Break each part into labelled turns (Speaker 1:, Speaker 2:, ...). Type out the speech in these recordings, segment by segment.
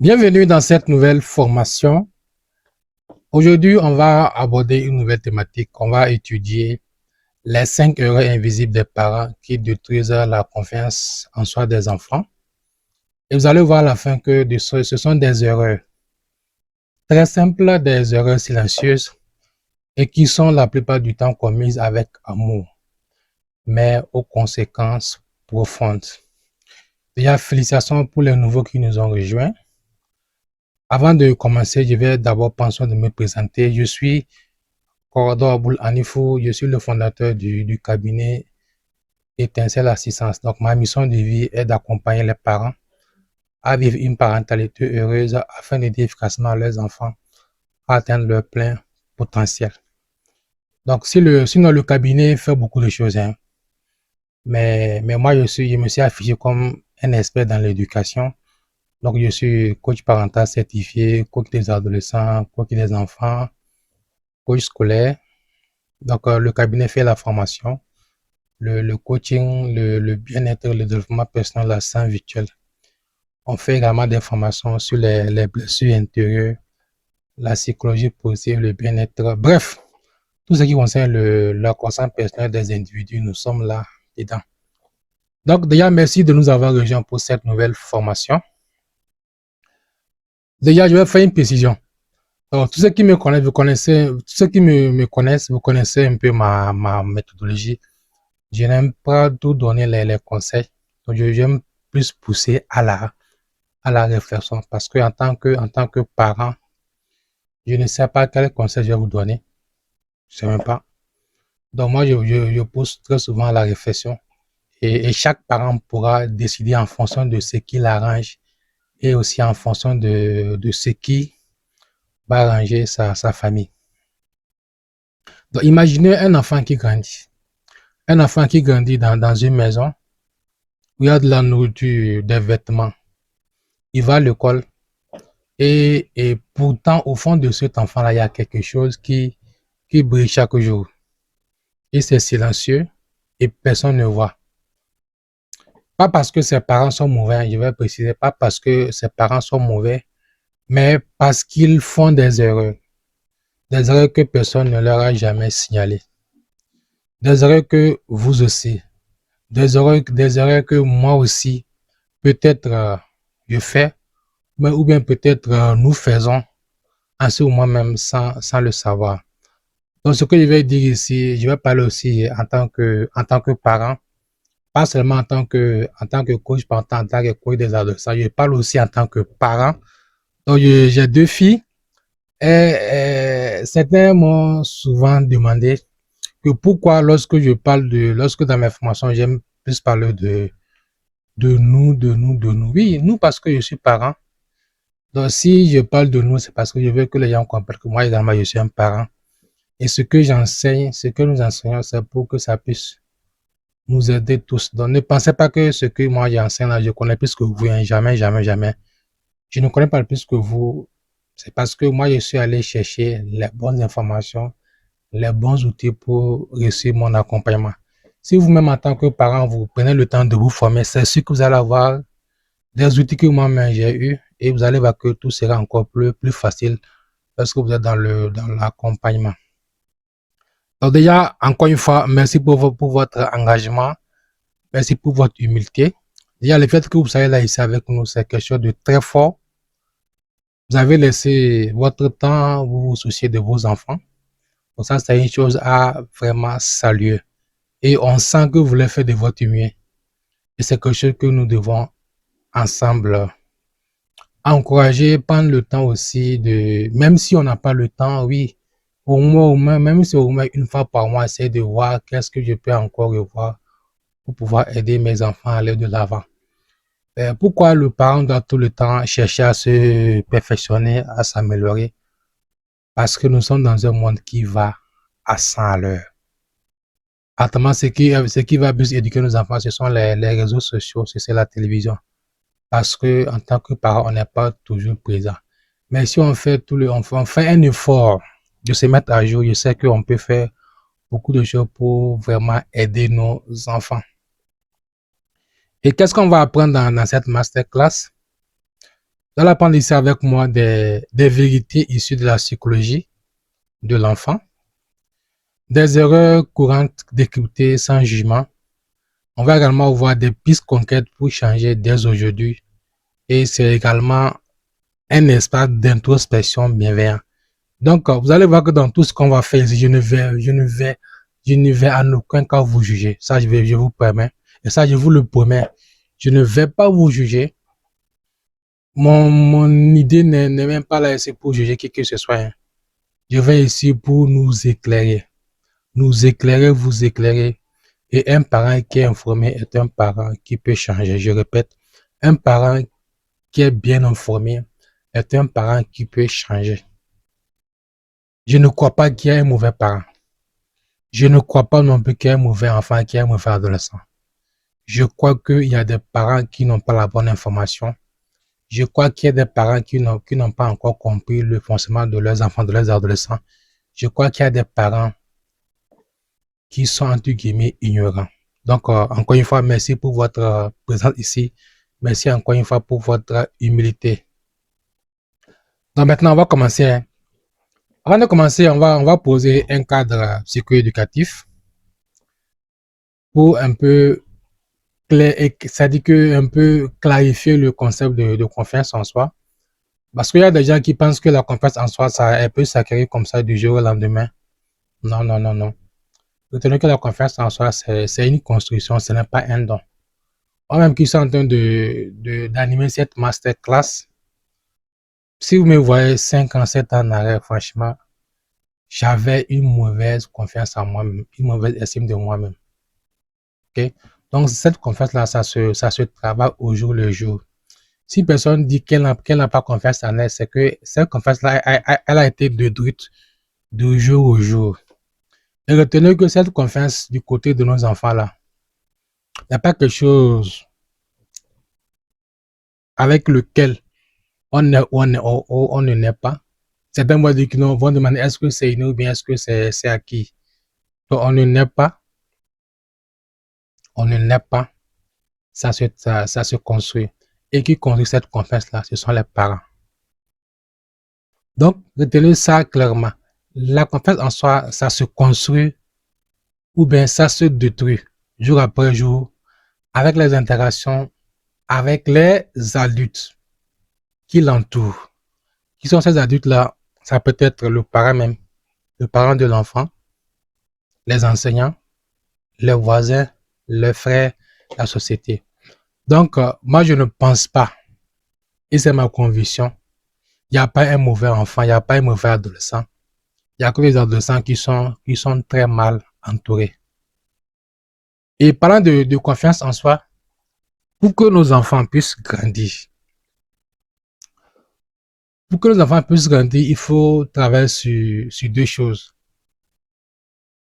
Speaker 1: Bienvenue dans cette nouvelle formation. Aujourd'hui, on va aborder une nouvelle thématique. On va étudier les 5 erreurs invisibles des parents qui détruisent la confiance en soi des enfants. Et vous allez voir à la fin que ce sont des erreurs très simples, des erreurs silencieuses et qui sont la plupart du temps commises avec amour, mais aux conséquences profondes. Déjà, félicitations pour les nouveaux qui nous ont rejoints. Avant de commencer, je vais d'abord penser de me présenter. Je suis Corridor Aboul Anifou, je suis le fondateur du cabinet Étincelle Assistance. Donc, ma mission de vie est d'accompagner les parents à vivre une parentalité heureuse afin d'aider efficacement leurs enfants à atteindre leur plein potentiel. Donc, sinon, le cabinet fait beaucoup de choses, hein. Mais moi, je me suis affiché comme un expert dans l'éducation. Donc, je suis coach parental certifié, coach des adolescents, coach des enfants, coach scolaire. Donc, le cabinet fait la formation, le coaching, le bien-être, le développement personnel, la santé virtuelle. On fait également des formations sur les blessures intérieures, la psychologie positive, le bien-être. Bref, tout ce qui concerne la croissance personnelle des individus, nous sommes là dedans. Donc, déjà, merci de nous avoir rejoints pour cette nouvelle formation. Déjà, je vais faire une précision. Alors, tous ceux qui me connaissent, tous ceux qui me connaissent, vous connaissez un peu ma méthodologie. Je n'aime pas tout donner les conseils. Donc, j'aime plus pousser à la réflexion parce que en tant que parent, je ne sais pas quel conseil je vais vous donner. Je ne sais même pas. Donc, moi, je pousse très souvent à la réflexion et chaque parent pourra décider en fonction de ce qui l'arrange et aussi en fonction de ce qui va arranger sa famille. Donc, imaginez un enfant qui grandit. Un enfant qui grandit dans une maison où il y a de la nourriture, des vêtements. Il va à l'école et pourtant, au fond de cet enfant-là, il y a quelque chose qui brille chaque jour. Et c'est silencieux et personne ne voit. Pas parce que ses parents sont mauvais, je vais préciser, pas parce que ses parents sont mauvais, mais parce qu'ils font des erreurs que personne ne leur a jamais signalées, des erreurs que vous aussi, des erreurs que moi aussi, peut-être je fais, mais ou bien peut-être nous faisons en ce moment même sans le savoir. Donc, ce que je vais dire ici, je vais parler aussi en tant que parent, pas seulement en tant que coach, pas en tant que coach des adolescents, je parle aussi en tant que parent. Donc, j'ai deux filles et certains m'ont souvent demandé que pourquoi lorsque dans mes formations, j'aime plus parler de nous. Oui, nous parce que je suis parent. Donc, si je parle de nous, c'est parce que je veux que les gens comprennent que moi également, je suis un parent. Et ce que j'enseigne, ce que nous enseignons, c'est pour que ça puisse nous aider tous. Donc, ne pensez pas que ce que moi j'enseigne là, je connais plus que vous, hein. Jamais, jamais, jamais. Je ne connais pas plus que vous. C'est parce que moi, je suis allé chercher les bonnes informations, les bons outils pour réussir mon accompagnement. Si vous-même, en tant que parent, vous prenez le temps de vous former, c'est sûr que vous allez avoir des outils que moi-même j'ai eu et vous allez voir que tout sera encore plus facile lorsque vous êtes dans l'accompagnement. Donc déjà, encore une fois, merci pour votre engagement. Merci pour votre humilité. Déjà, le fait que vous soyez là ici avec nous, c'est quelque chose de très fort. Vous avez laissé votre temps, vous vous souciez de vos enfants. Donc ça, c'est une chose à vraiment saluer. Et on sent que vous voulez faire de votre mieux. Et c'est quelque chose que nous devons ensemble encourager, prendre le temps aussi de, même si on n'a pas le temps, oui, au moins, même si au moins une fois par mois, essayer de voir qu'est-ce que je peux encore revoir pour pouvoir aider mes enfants à aller de l'avant. Pourquoi le parent doit tout le temps chercher à se perfectionner, à s'améliorer? Parce que nous sommes dans un monde qui va à 100 à l'heure. Autrement, ce qui va plus éduquer nos enfants, ce sont les réseaux sociaux, c'est la télévision. Parce que en tant que parent, on n'est pas toujours présent. Mais si on fait un effort de se mettre à jour, je sais qu'on peut faire beaucoup de choses pour vraiment aider nos enfants. Et qu'est-ce qu'on va apprendre dans cette masterclass? Vous allez apprendre ici avec moi des vérités issues de la psychologie de l'enfant, des erreurs courantes décryptées sans jugement. On va également voir des pistes concrètes pour changer dès aujourd'hui. Et c'est également un espace d'introspection bienveillant. Donc, vous allez voir que dans tout ce qu'on va faire ici, je ne vais en aucun cas vous juger. Ça, je vous permets. Et ça, je vous le promets. Je ne vais pas vous juger. Mon idée n'est même pas là ici pour juger qui que ce soit. Hein. Je vais ici pour nous éclairer. Nous éclairer, vous éclairer. Et un parent qui est informé est un parent qui peut changer. Je répète, un parent qui est bien informé est un parent qui peut changer. Je ne crois pas qu'il y ait un mauvais parent. Je ne crois pas non plus qu'il y ait un mauvais enfant, qu'il y ait un mauvais adolescent. Je crois qu'il y a des parents qui n'ont pas la bonne information. Je crois qu'il y a des parents qui n'ont pas encore compris le fonctionnement de leurs enfants, de leurs adolescents. Je crois qu'il y a des parents qui sont, entre guillemets, ignorants. Donc, encore une fois, merci pour votre présence ici. Merci encore une fois pour votre humilité. Donc, maintenant, on va commencer. Hein. Avant de commencer, on va poser un cadre psycho-éducatif pour un peu c'est-à-dire que un peu clarifier le concept de confiance en soi. Parce qu'il y a des gens qui pensent que la confiance en soi, elle peut s'acquérir comme ça du jour au lendemain. Non, non, non, non. Retenez que la confiance en soi, c'est une construction, ce n'est pas un don. Moi-même qui suis en train d'animer cette masterclass, si vous me voyez 5 ans, 7 ans en arrière, franchement, j'avais une mauvaise confiance en moi-même, une mauvaise estime de moi-même. Okay? Donc, cette confiance-là, ça se travaille au jour le jour. Si personne dit qu'elle n'a pas confiance en elle, c'est que cette confiance-là, elle a été détruite de jour au jour. Et retenez que cette confiance du côté de nos enfants-là, il n'y a pas quelque chose avec lequel on ne naît pas. Certains vont dire qu'ils vont demander est-ce que c'est inné ou bien est-ce que c'est acquis. Donc, on ne naît pas. On ne naît pas. Ça se construit. Et qui construit cette confiance-là, ce sont les parents. Donc, retenez ça clairement. La confiance en soi, ça se construit ou bien ça se détruit jour après jour avec les interactions avec les adultes qui l'entourent. Qui sont ces adultes-là? Ça peut être le parent même, le parent de l'enfant, les enseignants, les voisins, les frères, la société. Donc, moi, je ne pense pas, et c'est ma conviction, il n'y a pas un mauvais enfant, il n'y a pas un mauvais adolescent. Il n'y a que les adolescents qui sont très mal entourés. Et parlant de confiance en soi, pour que nos enfants puissent grandir, il faut travailler sur deux choses.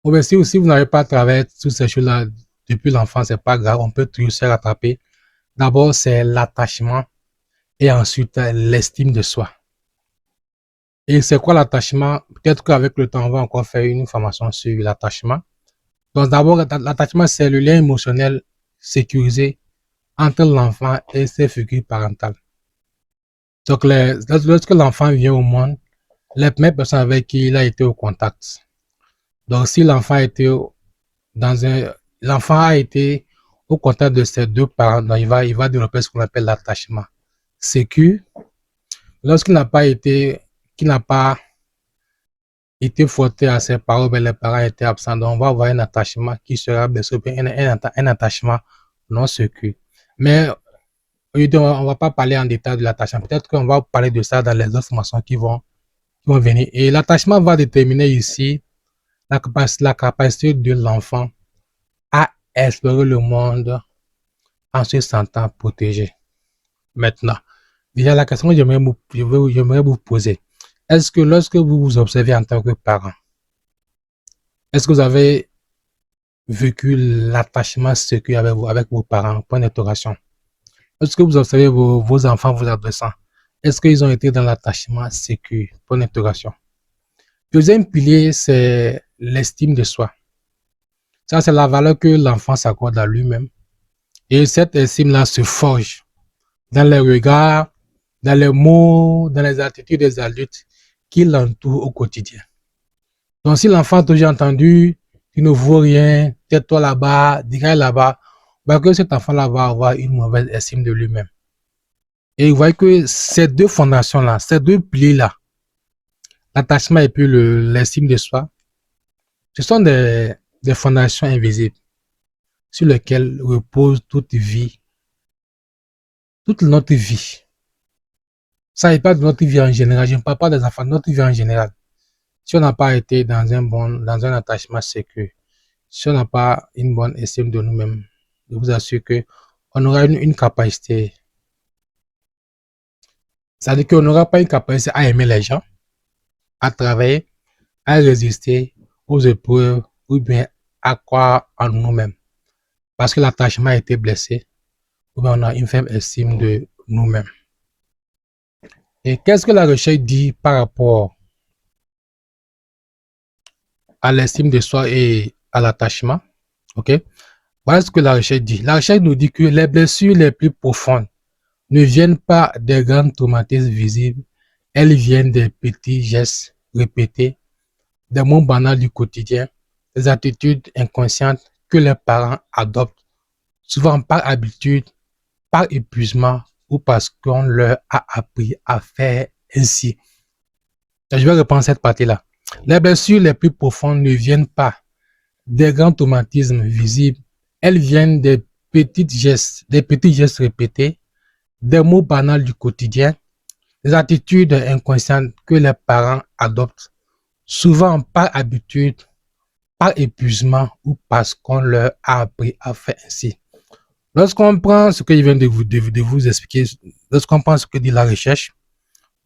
Speaker 1: Ou bien si vous n'avez pas travaillé sur ces choses-là depuis l'enfance, c'est pas grave, on peut toujours se rattraper. D'abord, c'est l'attachement et ensuite l'estime de soi. Et c'est quoi l'attachement? Peut-être qu'avec le temps, on va encore faire une formation sur l'attachement. Donc d'abord, l'attachement, c'est le lien émotionnel sécurisé entre l'enfant et ses figures parentales. Donc lorsque l'enfant vient au monde, les premières personnes avec qui il a été au contact. Donc si l'enfant a été l'enfant a été au contact de ses deux parents, donc il va développer ce qu'on appelle l'attachement sécu. Lorsqu'il n'a pas été, qu'il n'a pas été frotter à ses parents, ben les parents étaient absents. Donc, on va avoir un attachement qui sera bien sûr un attachement non sécurisé. Mais aujourd'hui, on ne va pas parler en détail de l'attachement. Peut-être qu'on va parler de ça dans les autres formations qui vont venir. Et l'attachement va déterminer ici la capacité de l'enfant à explorer le monde en se sentant protégé. Maintenant, déjà la question que j'aimerais vous poser, est-ce que lorsque vous vous observez en tant que parent, est-ce que vous avez vécu l'attachement sécurisé avec vos parents? Point d'interrogation. Est-ce que vous observez vos enfants, vos adolescents? Est-ce qu'ils ont été dans l'attachement sécurisé? Point d'interrogation. Deuxième pilier, c'est l'estime de soi. Ça, c'est la valeur que l'enfant s'accorde à lui-même. Et cette estime-là se forge dans les regards dans les mots, dans les attitudes des adultes qui l'entourent au quotidien. Donc, si l'enfant a toujours entendu, tu ne vaux rien, tais-toi là-bas, dirais là-bas, bah que cet enfant-là va avoir une mauvaise estime de lui-même. Et vous voyez que ces deux fondations-là, ces deux piliers-là, l'attachement et puis l'estime de soi, ce sont des fondations invisibles sur lesquelles repose toute vie, toute notre vie. Ça n'est pas de notre vie en général, je ne parle pas des enfants, de notre vie en général. Si on n'a pas été dans un attachement sécure, si on n'a pas une bonne estime de nous-mêmes, je vous assure que on aura une capacité. C'est-à-dire qu'on n'aura pas une capacité à aimer les gens, à travailler, à résister aux épreuves ou bien à croire en nous-mêmes. Parce que l'attachement a été blessé, ou bien on a une faible estime de nous-mêmes. Et qu'est-ce que la recherche dit par rapport à l'estime de soi et à l'attachement? Ok? Voilà ce que la recherche dit. La recherche nous dit que les blessures les plus profondes ne viennent pas des grands traumatismes visibles, elles viennent des petits gestes répétés, des mots banals du quotidien, des attitudes inconscientes que les parents adoptent, souvent par habitude, par épuisement ou parce qu'on leur a appris à faire ainsi. Je vais reprendre cette partie-là. Les blessures les plus profondes ne viennent pas des grands traumatismes visibles, elles viennent des petits gestes répétés, des mots banals du quotidien, des attitudes inconscientes que les parents adoptent, souvent par habitude, par épuisement ou parce qu'on leur a appris à faire ainsi. Lorsqu'on prend ce que je viens de vous expliquer, lorsqu'on prend ce que dit la recherche,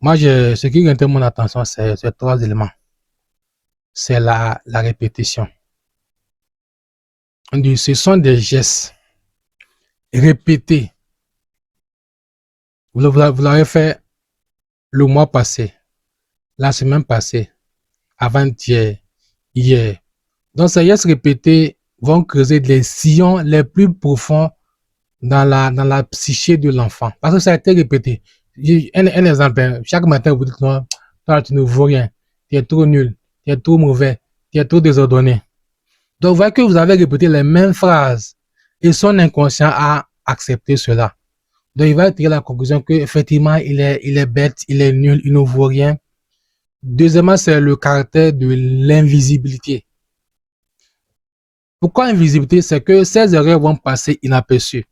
Speaker 1: moi, ce qui retient mon attention, c'est trois éléments. C'est la répétition. On dit, ce sont des gestes répétés. Vous l'avez fait le mois passé, la semaine passée, avant-hier, hier. Donc, ces gestes répétés vont creuser les sillons les plus profonds dans la psyché de l'enfant. Parce que ça a été répété. Un exemple, chaque matin, vous dites, non, toi, tu ne vaux rien, tu es trop nul, tu es trop mauvais, tu es trop désordonné. Donc, vous voyez que vous avez répété les mêmes phrases et son inconscient a accepté cela. Donc, il va tirer la conclusion qu'effectivement, il est bête, il est nul, il ne vaut rien. Deuxièmement, c'est le caractère de l'invisibilité. Pourquoi invisibilité? C'est que ces erreurs vont passer inaperçues.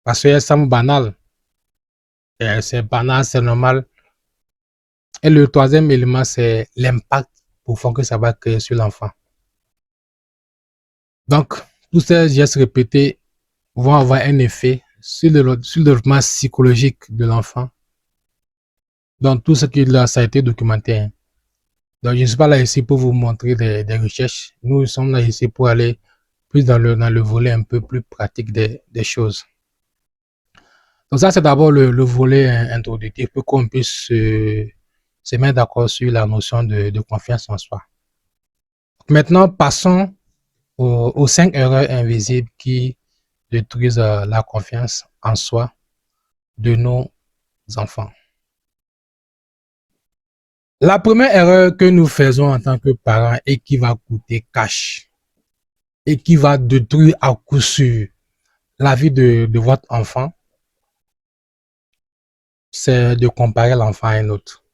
Speaker 1: Parce qu'elles semblent banales. C'est banal, c'est normal. Et le troisième élément, c'est l'impact profond que ça va créer sur l'enfant. Donc, tous ces gestes répétés vont avoir un effet sur le développement psychologique de l'enfant. Donc, tout ce qui là, ça a été documenté. Donc, je ne suis pas là ici pour vous montrer des recherches. Nous sommes là ici pour aller plus dans le volet un peu plus pratique des choses. Donc, ça, c'est d'abord le volet introductif pour qu'on puisse se mettre d'accord sur la notion de confiance en soi. Maintenant, passons aux 5 erreurs invisibles qui détruisent la confiance en soi de nos enfants. La première erreur que nous faisons en tant que parents et qui va coûter cash et qui va détruire à coup sûr la vie de votre enfant, c'est de comparer l'enfant à un autre.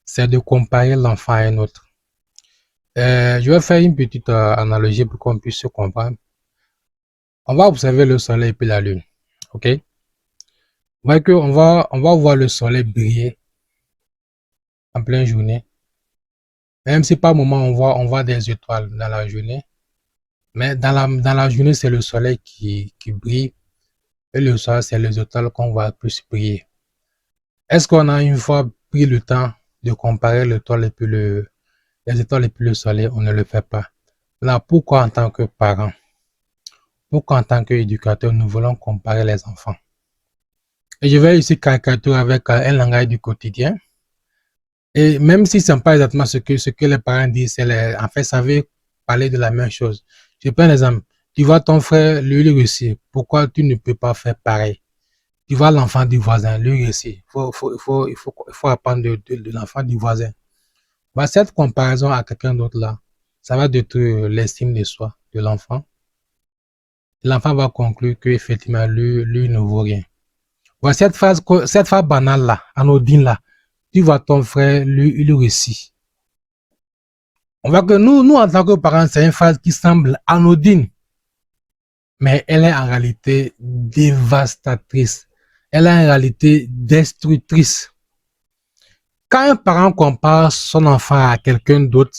Speaker 1: C'est de comparer l'enfant à un autre. Je vais faire une petite analogie pour qu'on puisse se comprendre. On va observer le soleil et puis la lune. OK? Vous voyez qu'on on va voir le soleil briller en pleine journée. Même si par moment on voit des étoiles dans la journée. Mais dans la journée, c'est le soleil qui brille. Et le soir, c'est les étoiles qu'on voit plus briller. Est-ce qu'on a une fois pris le temps de comparer l'étoile et puis les étoiles et puis le soleil? On ne le fait pas. Là, pourquoi en tant que parent? Pourquoi en tant qu'éducateur, nous voulons comparer les enfants? Et je vais ici caricaturer avec un langage du quotidien. Et même si ce n'est pas exactement ce que les parents disent, en fait, ça veut parler de la même chose. Je prends un exemple. Tu vois ton frère, lui réussir. Pourquoi tu ne peux pas faire pareil? Tu vois l'enfant du voisin, lui aussi. Il faut apprendre de l'enfant du voisin. Bah, cette comparaison à quelqu'un d'autre là, ça va détruire l'estime de soi de l'enfant. L'enfant va conclure qu'effectivement, lui ne vaut rien. Voilà, cette phrase banale là, anodine là, tu vois ton frère, lui, il réussit. On voit que nous, en tant que parents, c'est une phrase qui semble anodine, mais elle est en réalité dévastatrice. Elle est en réalité destructrice. Quand un parent compare son enfant à quelqu'un d'autre,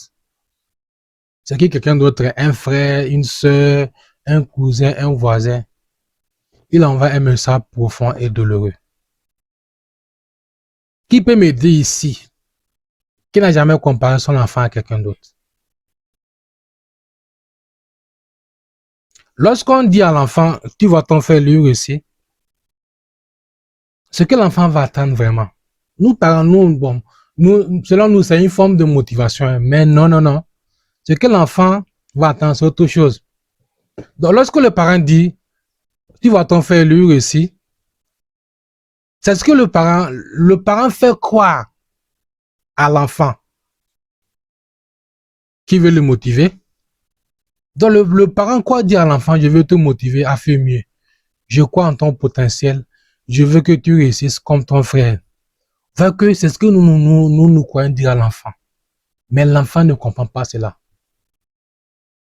Speaker 1: c'est qui quelqu'un d'autre, un frère, une soeur, un cousin, un voisin, il envoie un message profond et douloureux. Qui peut me dire ici, qui n'a jamais comparé son enfant à quelqu'un d'autre? Lorsqu'on dit à l'enfant, tu vas ton frère lui aussi, ce que l'enfant va attendre vraiment. Nous, parents, selon nous, c'est une forme de motivation, mais non, non, non. Ce que l'enfant va attendre, c'est autre chose. Donc, lorsque le parent dit, tu vas ton frère lui aussi, c'est ce que le parent fait croire à l'enfant qui veut le motiver. Donc, le parent quoi dire à l'enfant, je veux te motiver à faire mieux. Je crois en ton potentiel. Je veux que tu réussisses comme ton frère. Que c'est ce que nous croyons dire à l'enfant. Mais l'enfant ne comprend pas cela.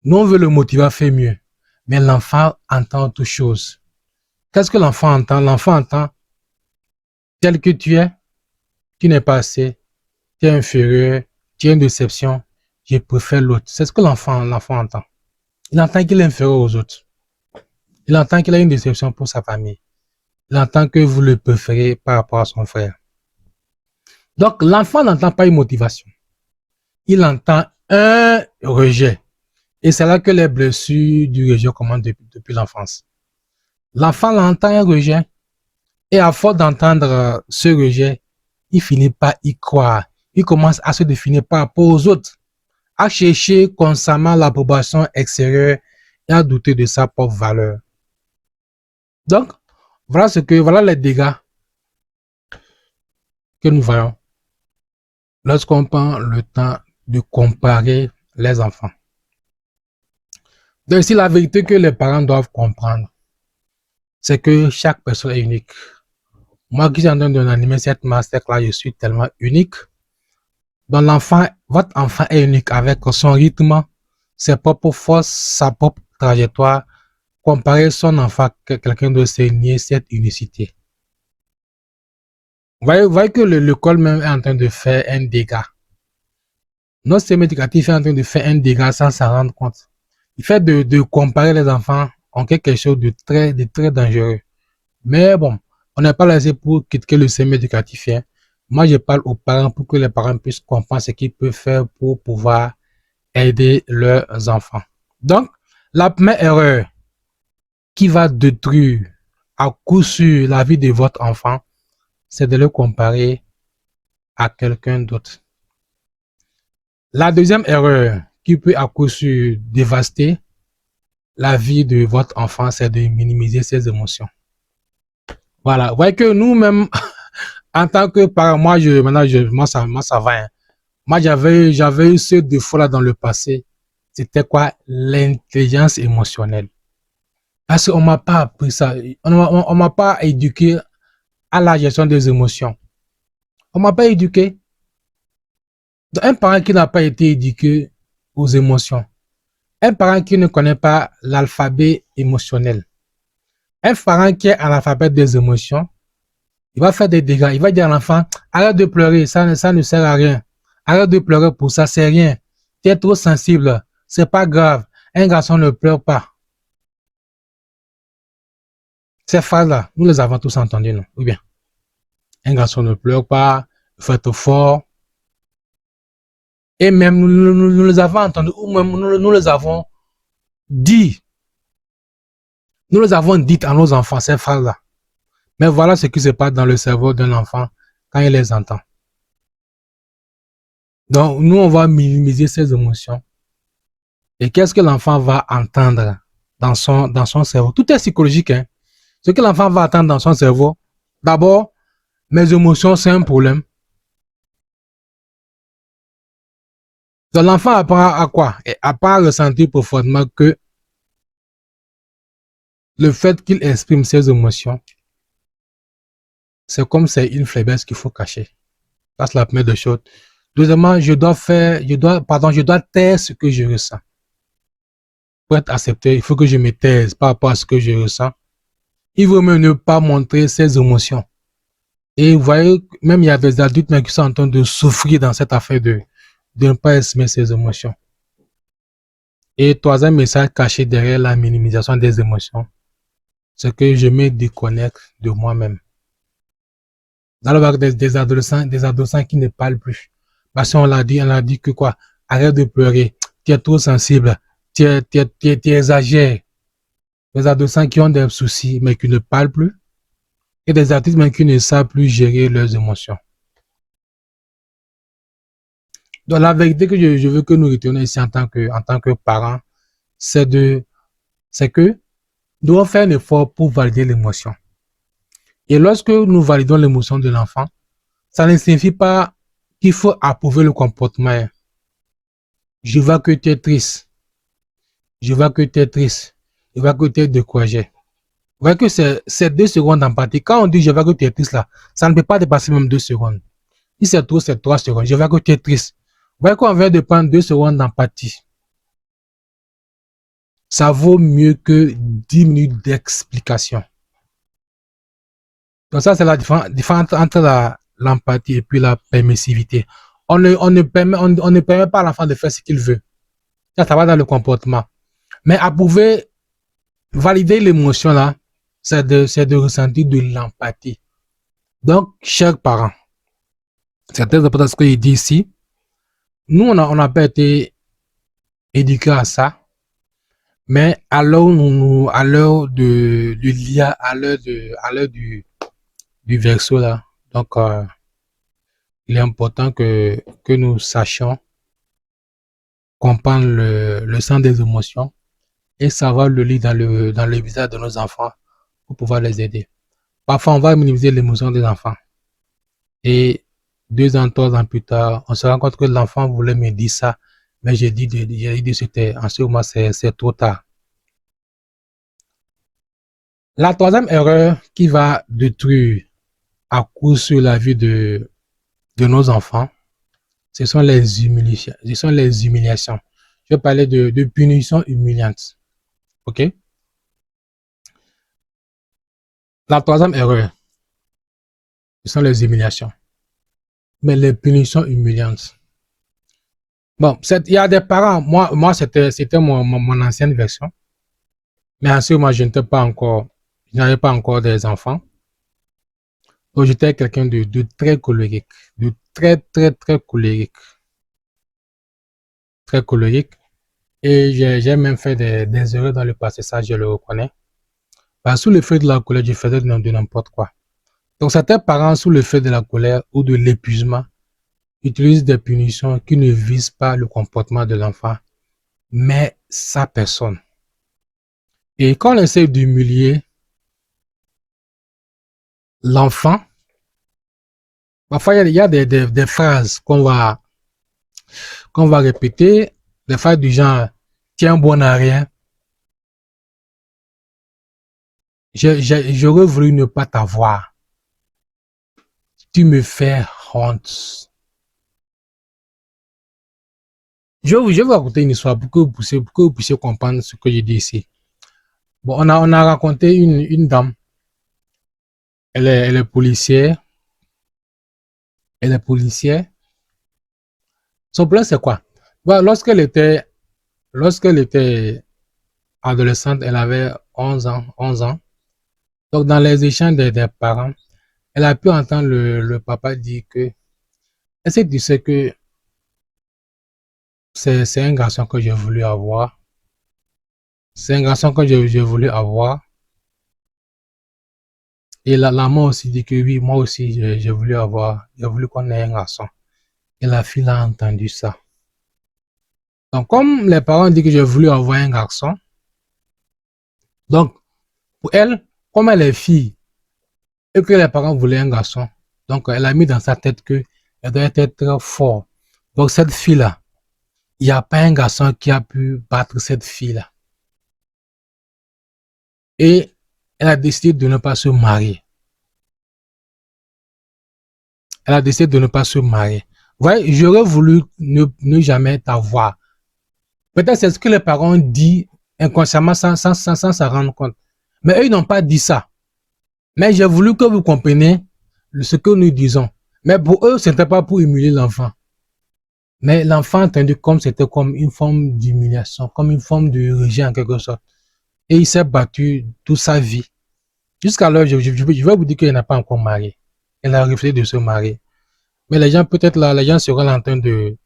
Speaker 1: Nous, on veut le motiver à faire mieux. Mais l'enfant entend autre chose. Qu'est-ce que l'enfant entend? L'enfant entend tel que tu n'es pas assez, tu es inférieur, tu es une déception, je préfère l'autre. C'est ce que l'enfant entend. Il entend qu'il est inférieur aux autres. Il entend qu'il a une déception pour sa famille. Il entend que vous le préférez par rapport à son frère. Donc, l'enfant n'entend pas une motivation. Il entend un rejet. Et c'est là que les blessures du rejet commencent depuis l'enfance. L'enfant entend un rejet. Et à force d'entendre ce rejet, il finit par y croire. Il commence à se définir par rapport aux autres, à chercher constamment l'approbation extérieure et à douter de sa propre valeur. Donc, voilà les dégâts que nous voyons lorsqu'on prend le temps de comparer les enfants. Donc, ici, la vérité que les parents doivent comprendre, c'est que chaque personne est unique. Moi qui suis en train d'animer cette masterclass, je suis tellement unique. Donc, votre enfant est unique avec son rythme, ses propres forces, sa propre trajectoire. Comparer son enfant à quelqu'un de c'est nier cette unicité. Vous voyez que l'école même est en train de faire un dégât. Notre système éducatif est en train de faire un dégât sans s'en rendre compte. Il fait de comparer les enfants en quelque chose de très dangereux. Mais bon, on n'est pas laissé pour critiquer le système éducatif. Hein. Moi, je parle aux parents pour que les parents puissent comprendre ce qu'ils peuvent faire pour pouvoir aider leurs enfants. Donc, la première erreur qui va détruire à coup sûr la vie de votre enfant, c'est de le comparer à quelqu'un d'autre. La deuxième erreur qui peut à coup sûr dévaster la vie de votre enfant, c'est de minimiser ses émotions. Voilà, vous voyez que nous-mêmes, en tant que parents, moi ça va. Hein. Moi, j'avais eu ce défaut-là dans le passé. C'était quoi? L'intelligence émotionnelle. Parce qu'on m'a pas appris ça. On m'a pas éduqué à la gestion des émotions. On m'a pas éduqué. Un parent qui n'a pas été éduqué aux émotions. Un parent qui ne connaît pas l'alphabet émotionnel. Un parent qui est analphabète des émotions, il va faire des dégâts. Il va dire à l'enfant, arrête de pleurer, ça ne sert à rien. Arrête de pleurer pour ça, c'est rien. Tu es trop sensible, c'est pas grave. Un garçon ne pleure pas. Ces phrases-là, nous les avons tous entendues, non? Ou bien, un garçon ne pleure pas, il faut être fort. Et même nous les avons entendus, ou même nous les avons dit. Nous les avons dites à nos enfants, ces phrases-là. Mais voilà ce qui se passe dans le cerveau d'un enfant quand il les entend. Donc, nous, on va minimiser ses émotions. Et qu'est-ce que l'enfant va entendre dans son cerveau? Tout est psychologique. Hein? Ce que l'enfant va entendre dans son cerveau, D'abord, mes émotions, c'est un problème. Donc, l'enfant apprend à quoi? Et apprend à ressentir profondément que le fait qu'il exprime ses émotions, c'est comme c'est une faiblesse qu'il faut cacher. Ça, c'est la première des choses. Deuxièmement, je dois taire ce que je ressens. Pour être accepté, il faut que je me taise par rapport à ce que je ressens. Il vaut mieux ne pas montrer ses émotions. Et vous voyez, même il y a des adultes même qui sont en train de souffrir dans cette affaire de ne pas exprimer ses émotions. Et troisième message caché derrière la minimisation des émotions, c'est que je me déconnecte de moi-même. Dans le cas des adolescents qui ne parlent plus. Parce qu'on on a dit que quoi, arrête de pleurer, tu es trop sensible, tu exagères. Des adolescents qui ont des soucis mais qui ne parlent plus. Et des artistes même qui ne savent plus gérer leurs émotions. Donc la vérité que je veux que nous retenions ici en tant que parents, c'est que nous devons faire un effort pour valider l'émotion. Et lorsque nous validons l'émotion de l'enfant, ça ne signifie pas qu'il faut approuver le comportement. Je vois que tu es triste. Je vois que tu es triste. Je vois que tu es découragé. Vous voyez que c'est 2 secondes d'empathie. Quand on dit je vois que tu es triste là, ça ne peut pas dépasser même 2 secondes. Si c'est trop, c'est 3 secondes. Je vois que tu es triste. Vous voyez qu'on vient de prendre 2 secondes d'empathie. Ça vaut mieux que 10 minutes d'explication. Donc ça, c'est la différence entre l'empathie et puis la permissivité. On ne permet pas à l'enfant de faire ce qu'il veut. Ça va dans le comportement. Mais approuver, valider l'émotion là, c'est de ressentir de l'empathie. Donc, chers parents, c'est très important ce qu'il dit ici. Nous, on n'a pas été éduqués à ça. Mais à l'heure de l'IA, à l'heure du verso là, donc il est important que nous sachions comprendre le sens des émotions et savoir le lire dans le visage de nos enfants pour pouvoir les aider. Parfois, on va minimiser l'émotion des enfants. Et 2 ans, 3 ans plus tard, on se rend compte que l'enfant voulait me dire ça, mais j'ai dit c'était, en ce moment, c'est trop tard. La troisième erreur qui va détruire à coup sur la vie de nos enfants, ce sont les humiliations. Ce sont les humiliations. Je vais parler de punitions humiliantes. OK? La troisième erreur, ce sont les humiliations. Mais les punitions humiliantes. Bon, il y a des parents, moi c'était mon ancienne version. Mais en ce moment, je n'avais pas encore des enfants. Donc j'étais quelqu'un de très colérique. De très, très, très colérique. Très colérique. Et j'ai même fait des erreurs dans le passé, ça je le reconnais. Bah, sous l'effet de la colère, je faisais de n'importe quoi. Donc certains parents, sous l'effet de la colère ou de l'épuisement, utilisent des punitions qui ne visent pas le comportement de l'enfant, mais sa personne. Et quand on essaie d'humilier l'enfant, parfois il y a des phrases qu'on va répéter, des phrases du genre tiens bon à rien. J'aurais voulu ne pas t'avoir. Tu me fais honte. Je vais vous raconter une histoire pour que vous puissiez comprendre ce que je dis ici. Bon, on a raconté une dame. Elle est policière. Elle est policière. Son plan, c'est quoi? Bon, lorsqu'elle était adolescente, elle avait 11 ans, 11 ans. Donc, dans les échanges des parents, elle a pu entendre le papa dire que, est-ce que tu sais que c'est un garçon que j'ai voulu avoir? C'est un garçon que j'ai voulu avoir. Et la maman aussi dit que oui, moi aussi, j'ai voulu qu'on ait un garçon. Et la fille a entendu ça. Donc, comme les parents disent que j'ai voulu avoir un garçon, donc, pour elle, comme elle est fille, et que les parents voulaient un garçon. Donc, elle a mis dans sa tête que elle doit être très fort. Donc, cette fille-là, il n'y a pas un garçon qui a pu battre cette fille-là. Et elle a décidé de ne pas se marier. Elle a décidé de ne pas se marier. Ouais, j'aurais voulu ne jamais t'avoir. Peut-être c'est ce que les parents disent inconsciemment sans s'en rendre compte. Mais eux, ils n'ont pas dit ça. Mais j'ai voulu que vous compreniez ce que nous disons. Mais pour eux, ce n'était pas pour humilier l'enfant. Mais l'enfant entendu comme c'était comme une forme d'humiliation, comme une forme de rejet en quelque sorte. Et il s'est battu toute sa vie. Jusqu'à l'heure, je vais vous dire qu'elle n'a pas encore marié. Elle a refusé de se marier. Mais les gens, peut-être là, les gens seront en train de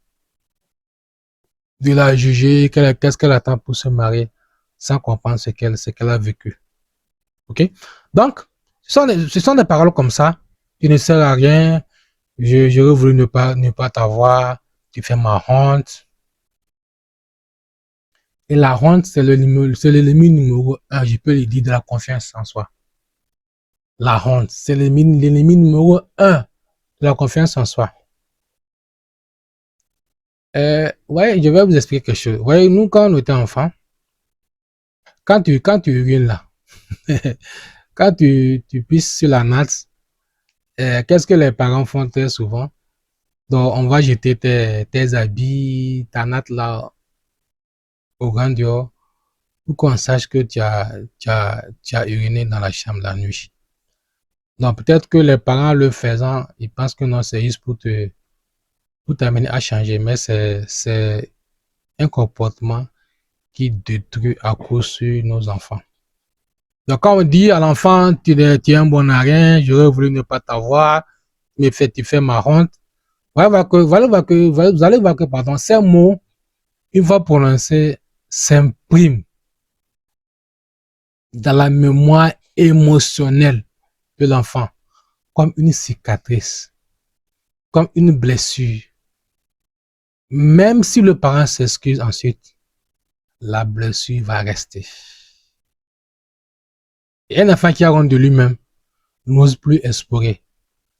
Speaker 1: la juger, qu'est-ce qu'elle attend pour se marier, sans comprendre ce qu'elle a vécu. Ok? Donc, ce sont des paroles comme ça, tu ne sers à rien, j'aurais voulu ne pas t'avoir, tu fais ma honte. Et la honte, c'est l'ennemi numéro un, je peux le dire, de la confiance en soi. La honte, c'est l'ennemi numéro un de la confiance en soi. Ouais, je vais vous expliquer quelque chose. Ouais, nous, quand on était enfants, quand tu urines là, quand tu pisses sur la natte, qu'est-ce que les parents font très souvent? Donc, on va jeter tes habits, ta natte là, au grand dehors, pour qu'on sache que tu as uriné dans la chambre la nuit. Donc, peut-être que les parents le faisant, ils pensent que non, c'est juste pour t'amener à changer, mais c'est un comportement qui détruit à cause sur nos enfants. Donc, quand on dit à l'enfant, tu es un bon à rien, j'aurais voulu ne pas t'avoir, mais tu fais ma honte, vous allez voir que pardon, ces mots, une fois prononcés, s'impriment dans la mémoire émotionnelle de l'enfant, comme une cicatrice, comme une blessure. Même si le parent s'excuse ensuite, la blessure va rester. Et un enfant qui a honte de lui-même n'ose plus explorer,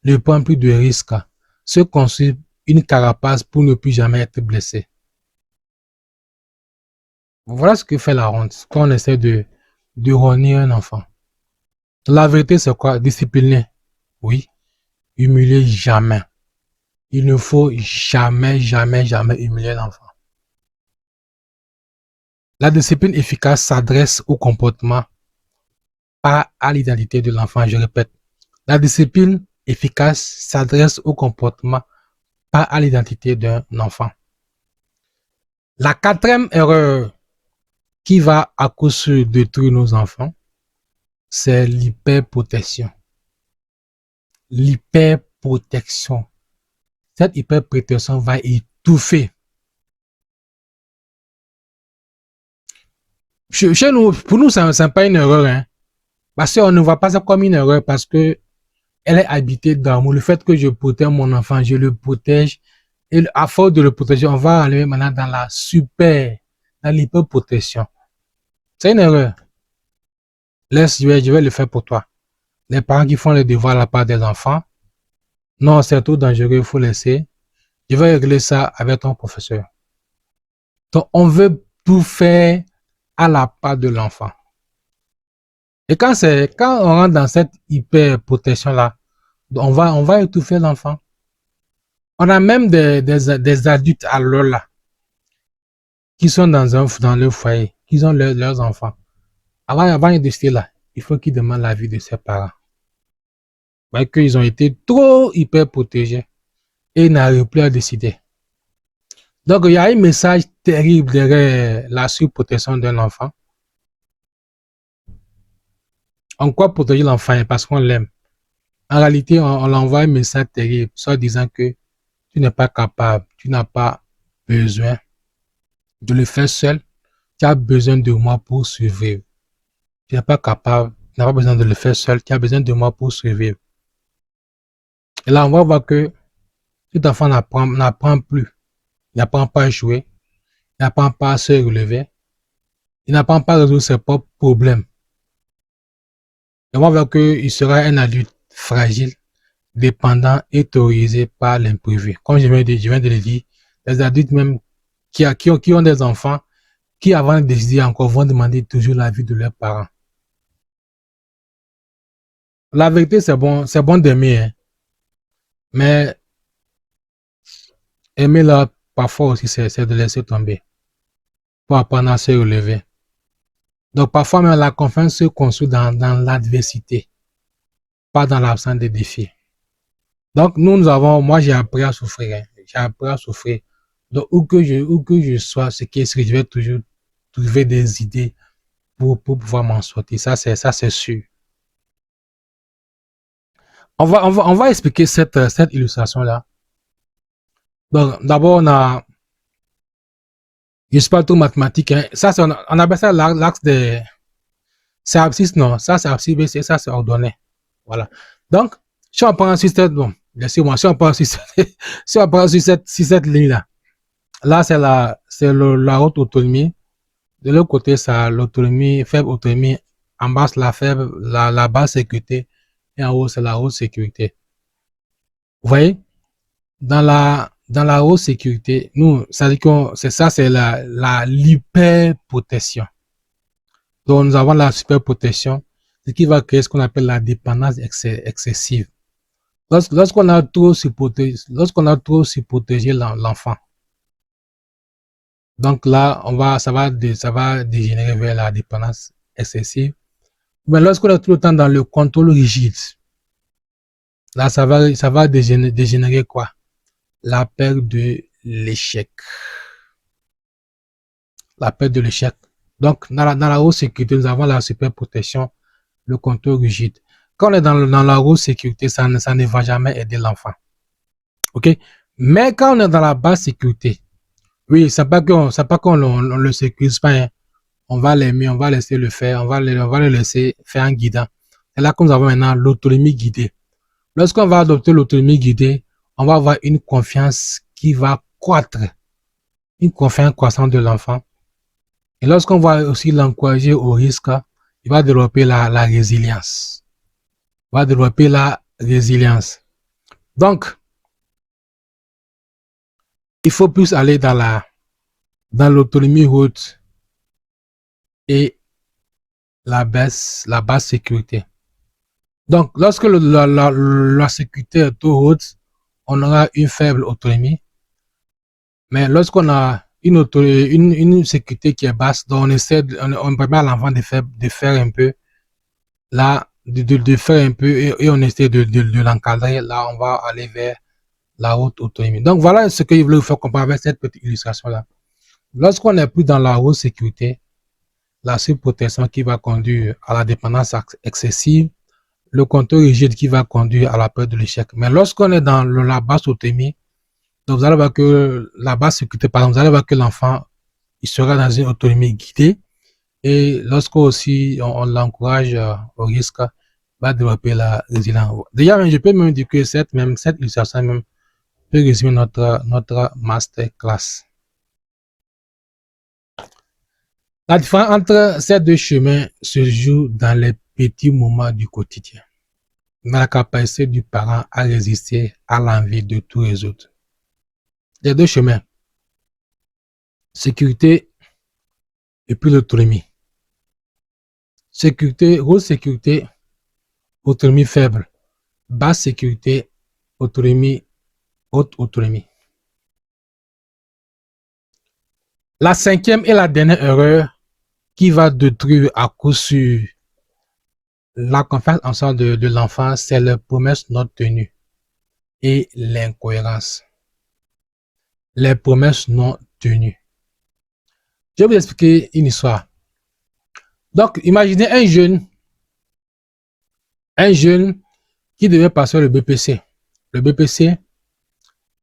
Speaker 1: ne prend plus de risques, se construit une carapace pour ne plus jamais être blessé. Voilà ce que fait la honte quand on essaie de renier un enfant. La vérité, c'est quoi? Discipliner. Oui. Humilier jamais. Il ne faut jamais, jamais, jamais humilier l'enfant. La discipline efficace s'adresse au comportement, pas à l'identité de l'enfant. Je répète. La discipline efficace s'adresse au comportement, pas à l'identité d'un enfant. La quatrième erreur qui va à cause de détruire nos enfants, c'est l'hyperprotection. L'hyperprotection. Cette hyperprotection va étouffer. Chez nous, pour nous, ce n'est pas une erreur. Hein? Parce qu'on ne voit pas ça comme une erreur parce que elle est habitée d'amour. Le fait que je protège mon enfant, je le protège. Et à force de le protéger, on va aller maintenant dans dans l'hyperprotection. C'est une erreur. Laisse, je vais le faire pour toi. Les parents qui font les devoirs à la part des enfants, non, c'est trop dangereux, il faut laisser. Je vais régler ça avec ton professeur. Donc, on veut tout faire à la part de l'enfant. Et quand on rentre dans cette hyper protection là, on va étouffer l'enfant. On a même des adultes à l'heure là qui sont dans le foyer, qui ont leurs enfants. Avant de décider là, il faut qu'ils demandent l'avis de ses parents. Parce qu'ils ont été trop hyper protégés et n'arrivent plus à décider. Donc, il y a un message terrible derrière la surprotection d'un enfant. On croit protéger l'enfant parce qu'on l'aime. En réalité, on l'envoie un message terrible, soit disant que tu n'es pas capable, tu n'as pas besoin de le faire seul, tu as besoin de moi pour survivre. Tu n'es pas capable, tu n'as pas besoin de le faire seul, tu as besoin de moi pour survivre. Et là, on va voir que cet enfant n'apprend plus, il n'apprend pas à jouer, il n'apprend pas à se relever, il n'apprend pas à résoudre ses propres problèmes. Et on va voir qu'il sera un adulte fragile, dépendant et terrorisé par l'imprévu. Comme je viens de le dire, les adultes même qui ont des enfants, qui avant de décider encore vont demander toujours l'avis de leurs parents. La vérité, c'est bon d'aimer, hein, mais aimer là, parfois aussi, c'est de laisser tomber pour apprendre à se relever. Donc parfois même la confiance se construit dans l'adversité, pas dans l'absence de défis. Donc moi j'ai appris à souffrir, hein. J'ai appris à souffrir. Donc où que je sois, ce qui est sûr, je vais toujours trouver des idées pour pouvoir m'en sortir. Ça c'est sûr. On va expliquer cette illustration-là. Donc d'abord je ne suis pas trop mathématique, hein. Ça on appelle ça l'axe des, c'est abscisse, non, ça c'est abscisse, B, ça c'est ordonné. Voilà. Donc, si on prend sur cette, bon, laissez-moi, si on prend sur cette, si on prend sur cette ligne-là, là c'est la haute autonomie. De l'autre côté, ça l'autonomie, faible autonomie. En bas, la faible, la basse sécurité. Et en haut, c'est la haute sécurité. Vous voyez? Dans la haute sécurité, nous, ça dit que c'est ça, c'est l'hyperprotection. Donc, nous avons la superprotection, ce qui va créer ce qu'on appelle la dépendance excessive. Lorsqu'on a trop surprotégé l'enfant, donc là, ça va dégénérer vers la dépendance excessive. Mais lorsqu'on est tout le temps dans le contrôle rigide, là, ça va dégénérer quoi? La peur de l'échec. La peur de l'échec. Donc, dans la haute sécurité, nous avons la superprotection, le contrôle rigide. Quand on est dans la haute sécurité, ça ne va jamais aider l'enfant. OK? Mais quand on est dans la basse sécurité, oui, c'est pas qu'on le sécurise pas, hein. On va l'aimer, on va laisser le faire, on va le laisser faire en guidant. C'est là que nous avons maintenant l'autonomie guidée. Lorsqu'on va adopter l'autonomie guidée, on va avoir une confiance qui va croître, une confiance croissante de l'enfant. Et lorsqu'on va aussi l'encourager au risque, il va développer la résilience. Il va développer la résilience. Donc, il faut plus aller dans l'autonomie haute et la basse sécurité. Donc, lorsque la sécurité est trop haute, on aura une faible autonomie. Mais lorsqu'on a une sécurité qui est basse, donc on permet à l'enfant de faire un peu, là, de faire un peu et on essaie de l'encadrer. Là, on va aller vers la haute autonomie. Donc, voilà ce que je voulais vous faire comprendre avec cette petite illustration-là. Lorsqu'on n'est plus dans la haute sécurité, la surprotection qui va conduire à la dépendance excessive, le contrôle rigide qui va conduire à la peur de l'échec. Mais lorsqu'on est dans la basse autonomie, donc vous allez voir que la basse sécurité, par exemple, vous allez voir que l'enfant, il sera dans une autonomie guidée. Et lorsque aussi on l'encourage au risque, va développer la résilience. D'ailleurs, je peux même dire que cette illustration même peut résumer notre masterclass. La différence entre ces deux chemins se joue dans les petits moments du quotidien, dans la capacité du parent à résister à l'envie de tout résoudre. Les deux chemins, sécurité et puis l'autonomie. Sécurité, haute sécurité, autonomie faible. Basse sécurité, autonomie, haute autonomie. La cinquième et la dernière erreur qui va détruire à coup sûr la confiance en soi de l'enfant, c'est les promesses non tenues et l'incohérence. Les promesses non tenues. Je vais vous expliquer une histoire. Donc, imaginez un jeune qui devait passer le BPC. Le BPC,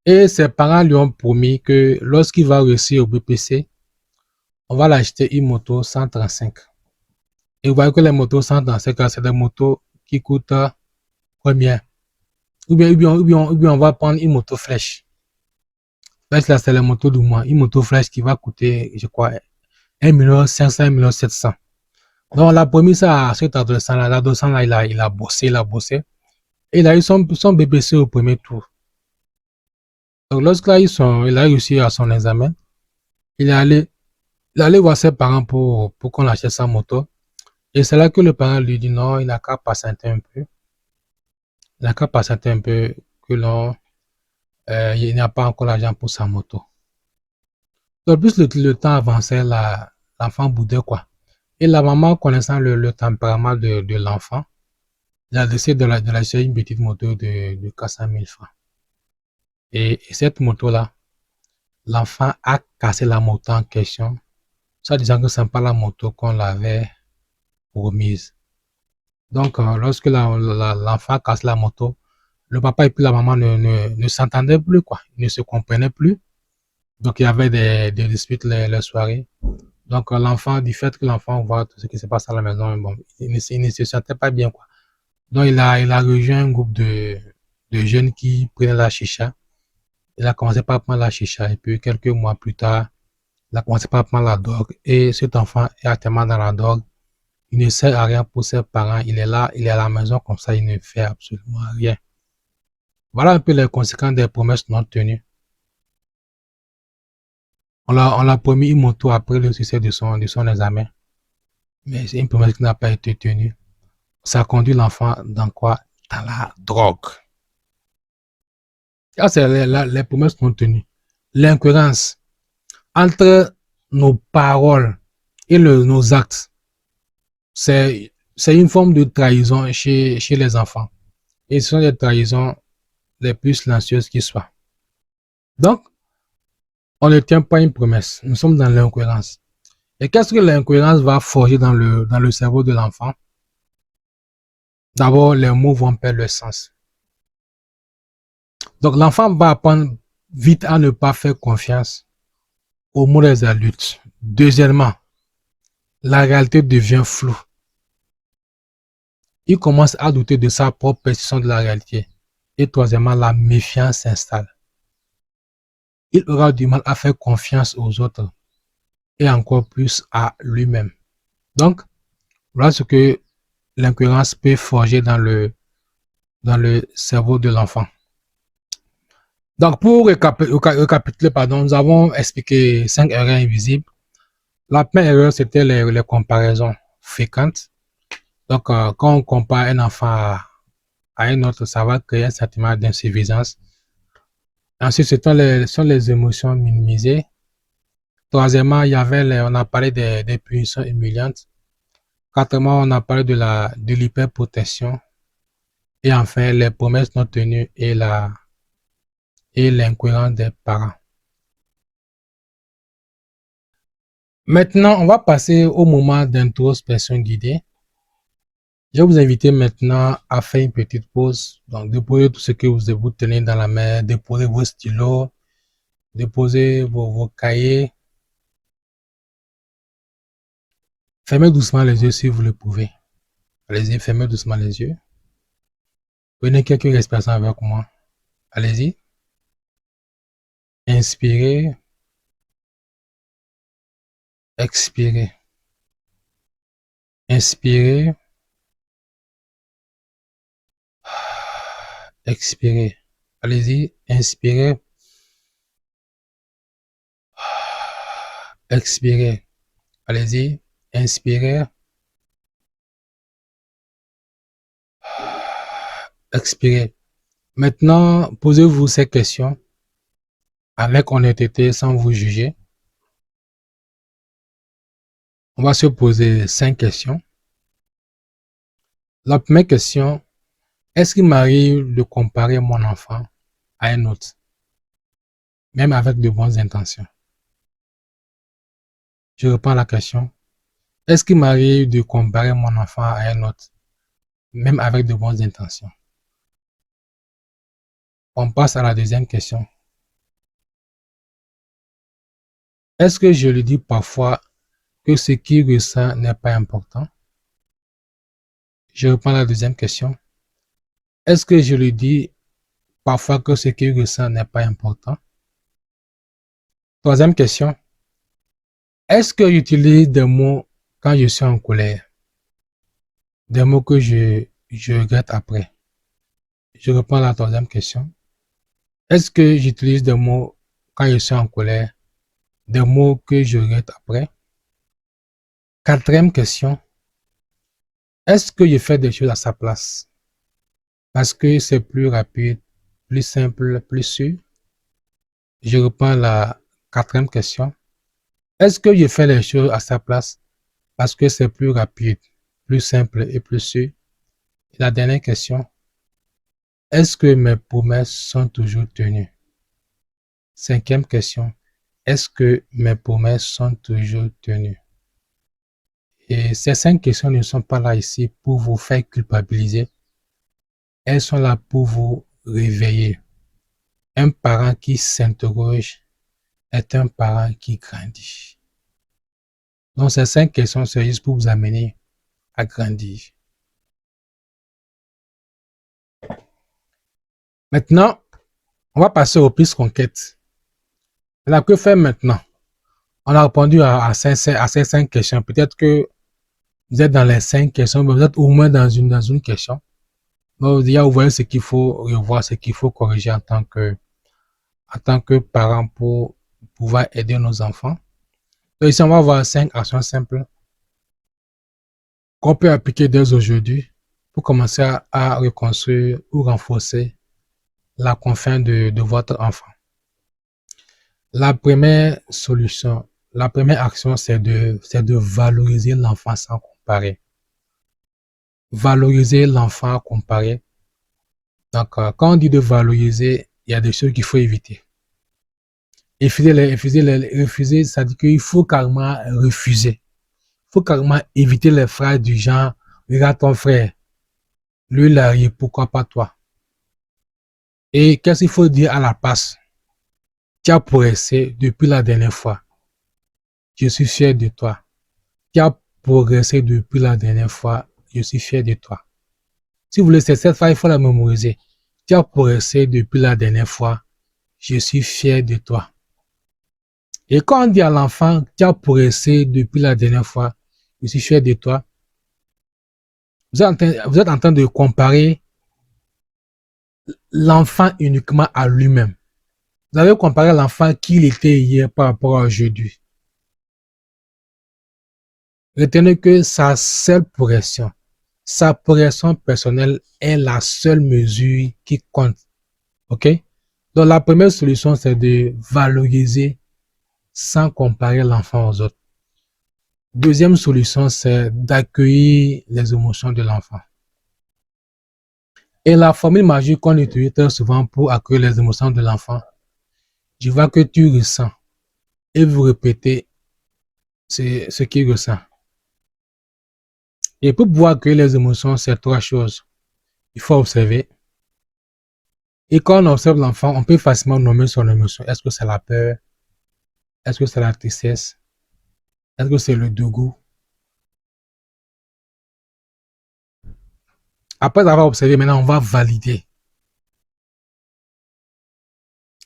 Speaker 1: et ses parents lui ont promis que lorsqu'il va réussir au BPC, on va l'acheter une moto 135. Et vous voyez que les motos 135, c'est des motos qui coûtent combien? Ou bien on va prendre une moto flèche. Flèche là, c'est la moto du mois. Une moto flèche qui va coûter, je crois, 1 500 000, 1 700 000. Donc, on l'a promis ça à cet adolescent là. L'adolescent là, il a bossé. Et il a eu son BBC au premier tour. Donc, il a réussi à son examen, il est allé, il est allé voir ses parents pour qu'on achète sa moto. Et c'est là que le parent lui dit non, il n'a qu'à patienter un peu. Il n'a qu'à patienter un peu, que non, il n'a pas encore l'argent pour sa moto. Donc, plus le temps avançait, l'enfant boudait, quoi. Et la maman, connaissant le tempérament de l'enfant, il a décidé de l'acheter une petite moto de 400 000 francs. Et cette moto-là, l'enfant a cassé la moto en question, ça disant que ce n'est pas la moto qu'on l'avait promise. Donc, lorsque l'enfant casse la moto, le papa et puis la maman ne s'entendaient plus, quoi. Ils ne se comprenaient plus. Donc, il y avait des disputes les soirées. Donc, l'enfant, du fait que l'enfant voit tout ce qui se passe à la maison, bon, il ne se sentait pas bien, quoi. Donc, il a rejoint un groupe de jeunes qui prenaient la chicha. Il a commencé par prendre la chicha et puis quelques mois plus tard, il a commencé par prendre la drogue. Et cet enfant est actuellement dans la drogue. Il ne sert à rien pour ses parents. Il est là, il est à la maison comme ça, il ne fait absolument rien. Voilà un peu les conséquences des promesses non tenues. On l'a promis une moto après le succès de son examen. Mais c'est une promesse qui n'a pas été tenue. Ça conduit l'enfant dans quoi? Dans la drogue. Ça, c'est les promesses non tenues. L'incohérence entre nos paroles et nos actes, c'est une forme de trahison chez les enfants. Et ce sont des trahisons les plus silencieuses qui soient. Donc, on ne tient pas une promesse. Nous sommes dans l'incohérence. Et qu'est-ce que l'incohérence va forger dans le cerveau de l'enfant? D'abord, les mots vont perdre le sens. Donc, l'enfant va apprendre vite à ne pas faire confiance aux mots des adultes. Deuxièmement, la réalité devient floue. Il commence à douter de sa propre perception de la réalité. Et troisièmement, la méfiance s'installe. Il aura du mal à faire confiance aux autres et encore plus à lui-même. Donc, voilà ce que l'incohérence peut forger dans le cerveau de l'enfant. Donc, pour récapituler, nous avons expliqué 5 erreurs invisibles. La première erreur, c'était les comparaisons fréquentes. Donc, quand on compare un enfant à un autre, ça va créer un sentiment d'insuffisance. Ensuite, ce sont les émotions minimisées. Troisièmement, on a parlé des punitions humiliantes. Quatrièmement, on a parlé de l'hyperprotection. Et enfin, les promesses non tenues et l'incohérence des parents. Maintenant, on va passer au moment d'introspection guidée. Je vais vous inviter maintenant à faire une petite pause. Donc, déposez tout ce que vous tenez dans la main, déposez vos stylos, déposez vos cahiers. Fermez doucement les yeux si vous le pouvez. Allez-y, fermez doucement les yeux. Prenez quelques respirations avec moi. Allez-y. Inspirez. Expirez. Inspirez. Expirez. Allez-y. Inspirez. Expirez. Allez-y. Inspirez. Expirez. Maintenant, posez-vous ces questions avec honnêteté sans vous juger. On va se poser 5 questions. La première question, est-ce qu'il m'arrive de comparer mon enfant à un autre, même avec de bonnes intentions? Je reprends la question. Est-ce qu'il m'arrive de comparer mon enfant à un autre, même avec de bonnes intentions? On passe à la deuxième question. Est-ce que je lui dis parfois que ce qu'il ressent n'est pas important? Je reprends la deuxième question. Est-ce que je lui dis parfois que ce qu'il ressent n'est pas important? Troisième question. Est-ce que j'utilise des mots quand je suis en colère? Des mots que je regrette après. Je reprends la troisième question. Est-ce que j'utilise des mots quand je suis en colère, des mots que je regrette après? Quatrième question. Est-ce que je fais des choses à sa place? Parce que c'est plus rapide, plus simple, plus sûr. Je reprends la quatrième question. Est-ce que je fais les choses à sa place parce que c'est plus rapide, plus simple et plus sûr? Et la dernière question. Est-ce que mes promesses sont toujours tenues? Cinquième question. Est-ce que mes promesses sont toujours tenues? Et ces 5 questions ne sont pas là ici pour vous faire culpabiliser. Elles sont là pour vous réveiller. Un parent qui s'interroge est un parent qui grandit. Donc ces 5 questions, c'est juste pour vous amener à grandir. Maintenant, on va passer aux pistes conquêtes. Alors, que faire maintenant? On a répondu à ces 5 questions. Peut-être que vous êtes dans les 5 questions, mais vous êtes au moins dans une question. Donc, déjà, vous voyez ce qu'il faut revoir, ce qu'il faut corriger en tant que parent pour pouvoir aider nos enfants. Donc, ici, on va voir 5 actions simples qu'on peut appliquer dès aujourd'hui pour commencer à reconstruire ou renforcer la confiance de votre enfant. La première solution, la première action, c'est de valoriser l'enfant sans comparer. Valoriser l'enfant comparé. Donc, quand on dit de valoriser, il y a des choses qu'il faut éviter. Refuser, ça dit qu'il faut carrément refuser. Il faut carrément éviter les phrases du genre, regarde ton frère, lui il arrive, pourquoi pas toi? Et qu'est-ce qu'il faut dire à la place? Tu as progressé depuis la dernière fois. Je suis fier de toi. Tu as progressé depuis la dernière fois. Je suis fier de toi. Si vous voulez, cette phrase, il faut la mémoriser. Tu as progressé depuis la dernière fois. Je suis fier de toi. Et quand on dit à l'enfant, tu as progressé depuis la dernière fois, je suis fier de toi, vous êtes en train de comparer l'enfant uniquement à lui-même. Vous avez comparé l'enfant qu'il était hier par rapport à aujourd'hui. Retenez que sa seule progression, sa progression personnelle est la seule mesure qui compte. OK? Donc la première solution, c'est de valoriser sans comparer l'enfant aux autres. Deuxième solution, c'est d'accueillir les émotions de l'enfant. Et la formule magique qu'on utilise très souvent pour accueillir les émotions de l'enfant, je vois que tu ressens et vous répétez ce qu'il ressent. Et pour pouvoir accueillir les émotions, c'est 3 choses. Il faut observer. Et quand on observe l'enfant, on peut facilement nommer son émotion. Est-ce que c'est la peur? Est-ce que c'est la tristesse? Est-ce que c'est le dégoût? Après avoir observé, maintenant on va valider.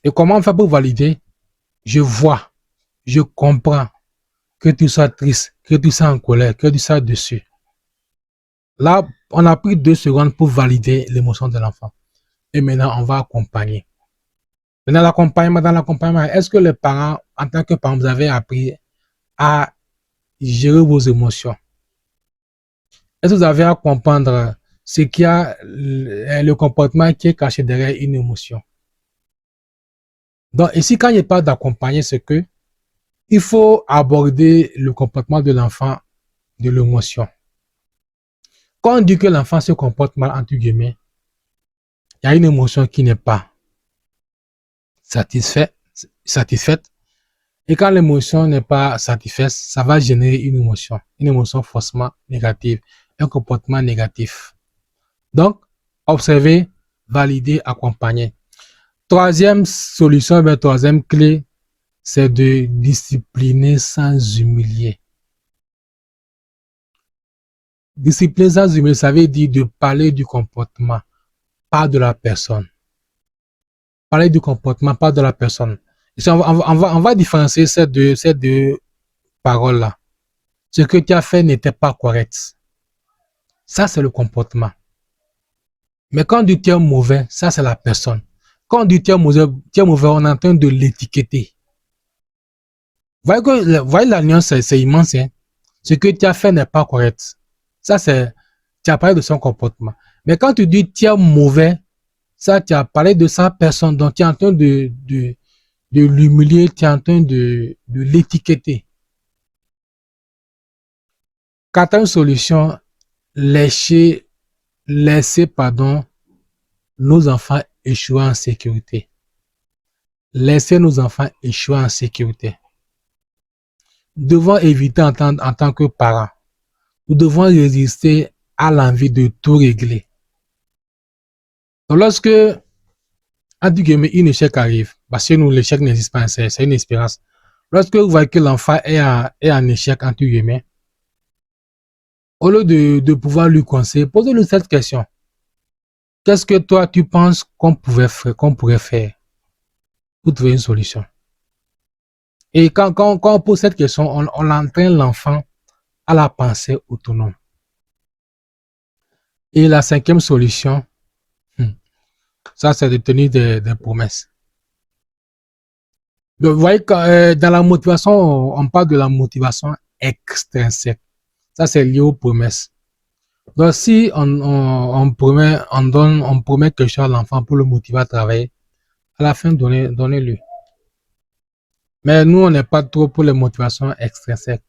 Speaker 1: Et comment on fait pour valider? Je vois, je comprends que tu sois triste, que tu sois en colère, que tu sois dessus. Là, on a pris 2 secondes pour valider l'émotion de l'enfant. Et maintenant, on va accompagner. Maintenant, dans l'accompagnement, est-ce que les parents, en tant que parents, vous avez appris à gérer vos émotions? Est-ce que vous avez à comprendre ce qu'il y a, le comportement qui est caché derrière une émotion? Donc, ici, quand il parle d'accompagner, c'est que il faut aborder le comportement de l'enfant de l'émotion. Quand on dit que l'enfant se comporte mal, entre guillemets, il y a une émotion qui n'est pas satisfaite. Et quand l'émotion n'est pas satisfaite, ça va générer une émotion forcément négative, un comportement négatif. Donc, observer, valider, accompagner. Troisième solution, troisième clé, c'est de discipliner sans humilier. Discipliner sans humilier, ça veut dire de parler du comportement, pas de la personne. Parler du comportement, pas de la personne. Et on va différencier ces deux paroles-là. Ce que tu as fait n'était pas correct. Ça, c'est le comportement. Mais quand on dit tu es mauvais, ça c'est la personne. Quand on dit tu es mauvais, on est en train de l'étiqueter. Voyez la nuance, c'est immense. Hein? Ce que tu as fait n'est pas correct. Ça, c'est, tu as parlé de son comportement. Mais quand tu dis tu es mauvais, ça, tu as parlé de sa personne. Donc, tu es en train de l'humilier, tu es en train de l'étiqueter. Quatrième solution, laisser pardon, nos enfants échouer en sécurité. Laisser nos enfants échouer en sécurité. Nous devons éviter en tant que parents. Nous devons résister à l'envie de tout régler. Donc, lorsque, entre guillemets, un échec arrive, parce que nous, l'échec n'existe pas, c'est une expérience. Lorsque vous voyez que l'enfant est en échec, entre guillemets, au lieu de pouvoir lui conseiller, posez-lui cette question. Qu'est-ce que toi, tu penses qu'on pourrait faire pour trouver une solution? Et quand on pose cette question, on entraîne l'enfant à la pensée autonome. Et la cinquième solution, ça, c'est de tenir des promesses. Donc, vous voyez, dans la motivation, on parle de la motivation extrinsèque. Ça, c'est lié aux promesses. Donc, si on promet quelque chose à l'enfant pour le motiver à travailler, à la fin, donnez-lui. Mais nous, on n'est pas trop pour les motivations extrinsèques.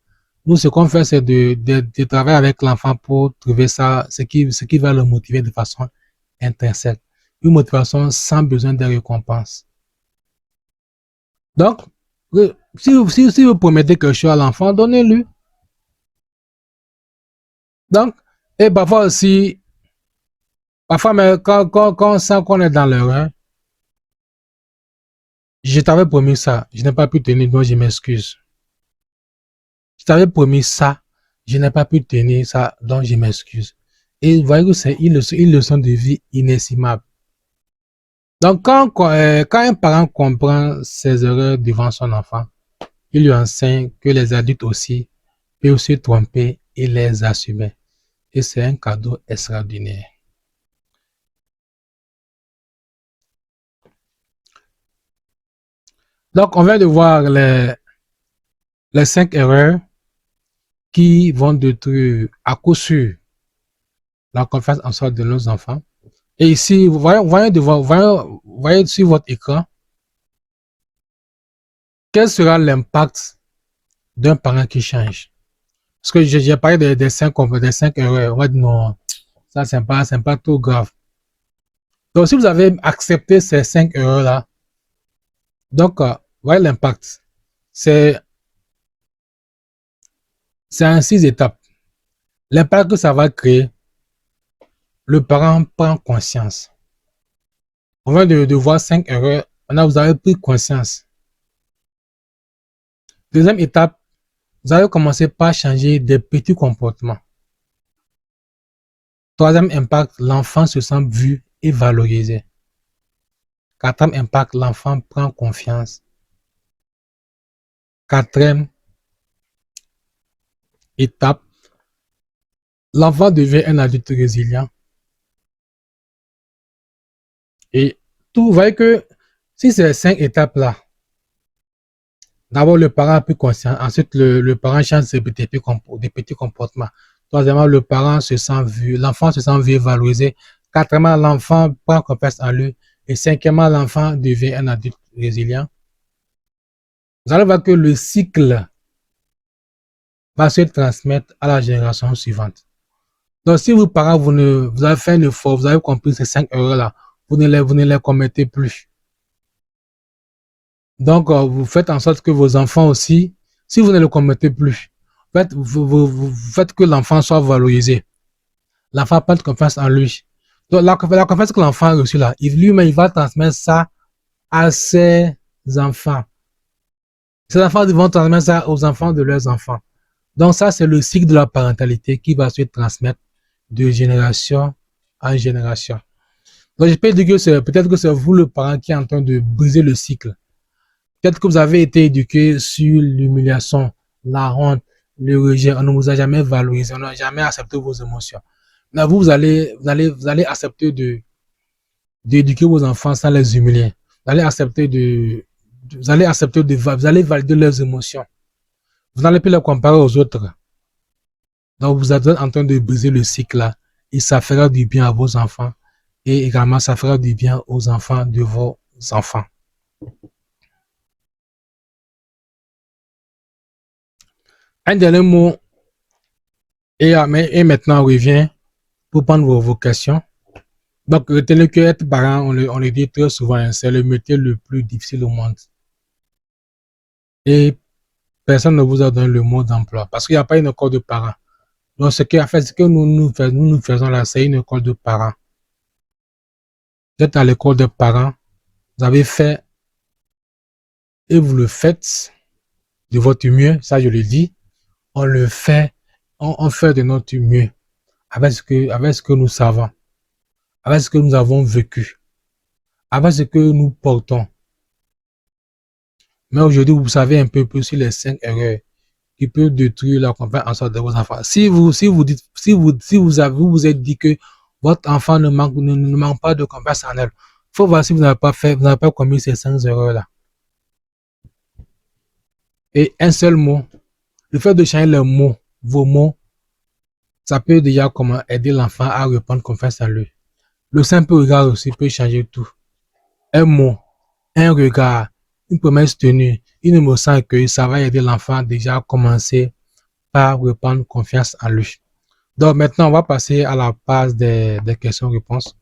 Speaker 1: Nous, ce qu'on fait, c'est de travailler avec l'enfant pour trouver ça, ce qui va le motiver de façon intrinsèque. Une motivation sans besoin de récompense. Donc, si vous promettez quelque chose à l'enfant, donnez-lui. Donc, et parfois aussi, mais quand on sent qu'on est dans l'erreur, je t'avais promis ça, je n'ai pas pu tenir, donc je m'excuse. Je t'avais promis ça, je n'ai pas pu tenir ça, donc je m'excuse. Et vous voyez que c'est une leçon de vie inestimable. Donc, quand un parent comprend ses erreurs devant son enfant, il lui enseigne que les adultes aussi peuvent se tromper et les assumer. Et c'est un cadeau extraordinaire. Donc, on vient de voir les 5 erreurs qui vont détruire à coup sûr la confiance en soi de nos enfants. Et ici, voyez sur votre écran, quel sera l'impact d'un parent qui change? Parce que j'ai parlé des 5 erreurs. On va dire non, ça c'est pas trop grave. Donc, si vous avez accepté ces 5 erreurs-là, donc, voyez l'impact. C'est en 6 étapes. L'impact que ça va créer, le parent prend conscience. On vient de voir 5 erreurs. Maintenant, vous avez pris conscience. Deuxième étape, vous allez commencer par changer des petits comportements. Troisième impact, l'enfant se sent vu et valorisé. Quatrième impact, l'enfant prend confiance. Quatrième étape, l'enfant devient un adulte résilient. Et tout, vous voyez que si ces 5 étapes-là, d'abord le parent a pris conscience, ensuite le parent change des petits comportements. Troisièmement, le parent se sent vu, l'enfant se sent vu et valorisé. Quatrièmement, l'enfant prend confiance en lui. Et cinquièmement, l'enfant devient un adulte résilient. Vous allez voir que le cycle va se transmettre à la génération suivante. Donc, si vos parents, vous avez fait un effort, vous avez compris ces 5 erreurs-là, vous ne les commettez plus. Donc, vous faites en sorte que vos enfants aussi, si vous ne le commettez plus, vous faites que l'enfant soit valorisé. L'enfant prend confiance en lui. Donc, la confiance que l'enfant a reçue là, lui-même, il va transmettre ça à ses enfants. Ces enfants vont transmettre ça aux enfants de leurs enfants. Donc, ça, c'est le cycle de la parentalité qui va se transmettre de génération en génération. Donc, je peux dire que peut-être que c'est vous, le parent, qui est en train de briser le cycle. Peut-être que vous avez été éduqué sur l'humiliation, la honte, le rejet. On ne vous a jamais valorisé, on n'a jamais accepté vos émotions. Mais vous allez accepter d'éduquer vos enfants sans les humilier. Vous allez accepter vous allez valider leurs émotions. Vous n'allez plus les comparer aux autres. Donc, vous êtes en train de briser le cycle là. Et ça fera du bien à vos enfants. Et également, ça fera du bien aux enfants de vos enfants. Un dernier mot. Et maintenant, on revient pour prendre vos questions. Donc, retenez que être parent, on le dit très souvent, hein, c'est le métier le plus difficile au monde. Et personne ne vous a donné le mot d'emploi parce qu'il n'y a pas une école de parents. Donc, ce que nous faisons là, c'est une école de parents. Vous êtes à l'école de parents, vous avez fait et vous le faites de votre mieux, ça je le dis. On le fait, on fait de notre mieux avec ce que nous savons, avec ce que nous avons vécu, avec ce que nous portons. Mais aujourd'hui, vous savez un peu plus sur les 5 erreurs qui peuvent détruire la confiance de vos enfants. Vous vous êtes dit que votre enfant ne manque pas de confiance en elle, il faut voir si vous n'avez pas commis ces 5 erreurs-là. Et un seul mot, le fait de changer les mots, vos mots, ça peut déjà comment aider l'enfant à reprendre confiance en lui. Le simple regard aussi peut changer tout. Un mot, un regard, une promesse tenue, une émotion accueillie, ça va aider l'enfant déjà à commencer à reprendre confiance en lui. Donc maintenant, on va passer à la phase des questions-réponses.